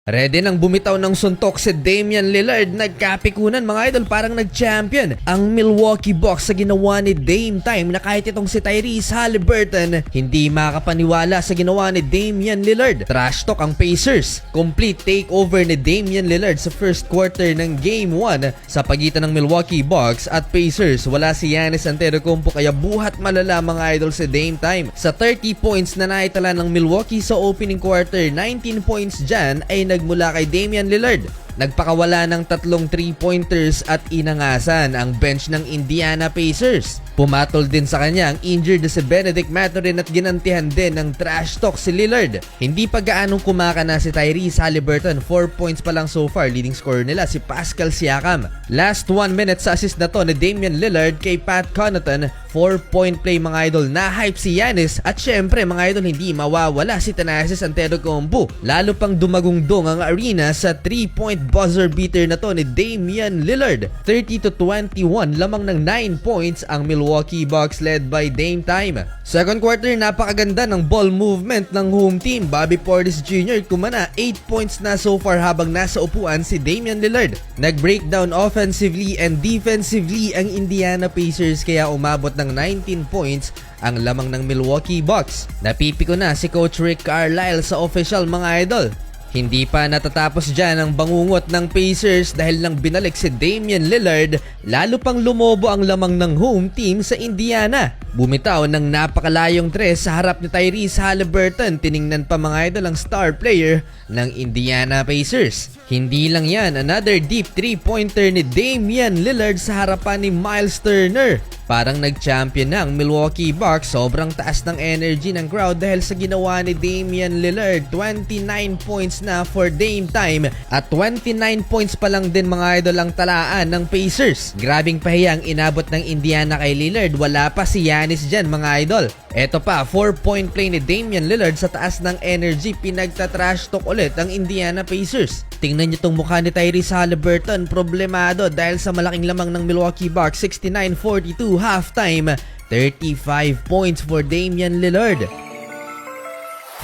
Ready nang bumitaw ng suntok si Damian Lillard. Nagkapikunan mga idol, parang nag-champion ang Milwaukee Bucks sa ginawa ni Dame Time na kahit itong si Tyrese Haliburton hindi makapaniwala sa ginawa ni Damian Lillard. Trash talk ang Pacers. Complete takeover ni Damian Lillard sa first quarter ng Game 1 sa pagitan ng Milwaukee Bucks at Pacers. Wala si Giannis Antetokounmpo kaya buhat malala mga idol si Dame Time. Sa 30 points na naitala ng Milwaukee sa opening quarter, 19 points dyan ay nagmula kay Damian Lillard. Nagpakawala ng 3 3-pointers at inangasan ang bench ng Indiana Pacers. Pumatol din sa kanya ang injured na si Benedict Mathurin at ginantihan din ng trash talk si Lillard. Hindi pa gaanong kumakana si Tyrese Haliburton, 4 points pa lang so far. Leading scorer nila si Pascal Siakam. Last 1 minute sa assist na to ni Damian Lillard kay Pat Connaughton. 4-point play mga idol, na-hype si Giannis at syempre mga idol hindi mawawala si Thanasis Antetokounmpo. Lalo pang dumagungdong ang arena sa 3-point buzzer beater na to ni Damian Lillard. 30-21 lamang ng 9 points ang Milwaukee Bucks led by Dame Time. Second quarter, napakaganda ng ball movement ng home team. Bobby Portis Jr. kumana 8 points na so far habang nasa upuan si Damian Lillard. Nag-breakdown offensively and defensively ang Indiana Pacers kaya umabot ng 19 points ang lamang ng Milwaukee Bucks. Napipiko na si Coach Rick Carlisle sa official mga idol. Hindi pa natatapos dyan ang bangungot ng Pacers dahil lang binalik si Damian Lillard, lalo pang lumobo ang lamang ng home team sa Indiana. Bumitaw ng napakalayong tres sa harap ni Tyrese Haliburton. Tiningnan pa mga idol ang star player ng Indiana Pacers. Hindi lang yan, another deep 3-pointer ni Damian Lillard sa harapan ni Miles Turner. Parang nag-champion na ang Milwaukee Bucks. Sobrang taas ng energy ng crowd dahil sa ginawa ni Damian Lillard. 29 points na for Dame Time at 29 points pa lang din mga idol ang talaan ng Pacers. Grabing pahiya ang inabot ng Indiana kay Lillard. Wala pa si Giannis dyan mga idol. Eto pa, 4-point play ni Damian Lillard sa taas ng energy. Pinagta-trash talk ulit ang Indiana Pacers. Tingnan niyo tong mukha ni Tyrese Haliburton, problemado dahil sa malaking lamang ng Milwaukee Bucks. 69-42 halftime, 35 points for Damian Lillard.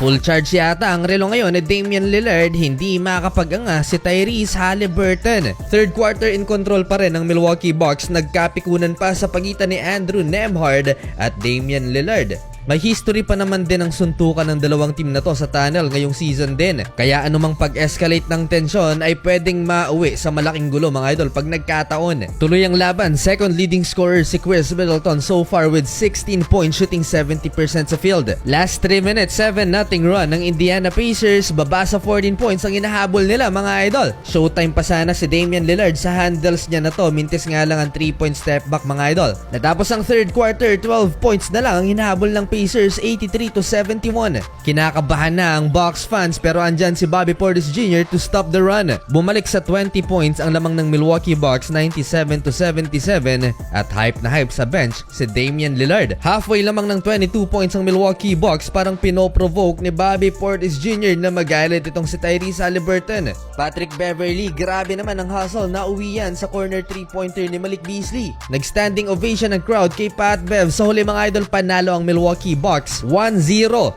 Full charge yata ang relo ngayon ni Damian Lillard, hindi makakapag-anga si Tyrese Haliburton. Third quarter in control pa rin ng Milwaukee Bucks, nagkapikunan pa sa pagitan ni Andrew Nembhard at Damian Lillard. May history pa naman din ang suntukan ng dalawang team na to sa tunnel ngayong season din. Kaya anumang pag-escalate ng tensyon ay pwedeng mauwi sa malaking gulo mga idol pag nagkataon. Tuloy ang laban, second leading scorer si Chris Middleton so far with 16 points, shooting 70% sa field. Last 3 minutes, 7-0 run ng Indiana Pacers, baba sa 14 points ang inahabol nila mga idol. Showtime pa sana si Damian Lillard sa handles niya na to, mintis nga lang ang 3-point step back mga idol. Natapos ang third quarter, 12 points na lang ang hinahabol ng Pacers, 83-71. Kinakabahan na ang Bucks fans pero andyan si Bobby Portis Jr. to stop the run. Bumalik sa 20 points ang lamang ng Milwaukee Bucks, 97-77 at hype na hype sa bench si Damian Lillard. Halfway lamang ng 22 points ang Milwaukee Bucks, parang pinoprovoke ni Bobby Portis Jr. na magalit itong si Tyrese Haliburton. Patrick Beverley, grabe naman ang hustle na uwi yan sa corner 3-pointer ni Malik Beasley. Nagstanding ovation ang crowd kay Pat Bev. Sa huli mga idol, panalo ang Milwaukee Bucks 1-0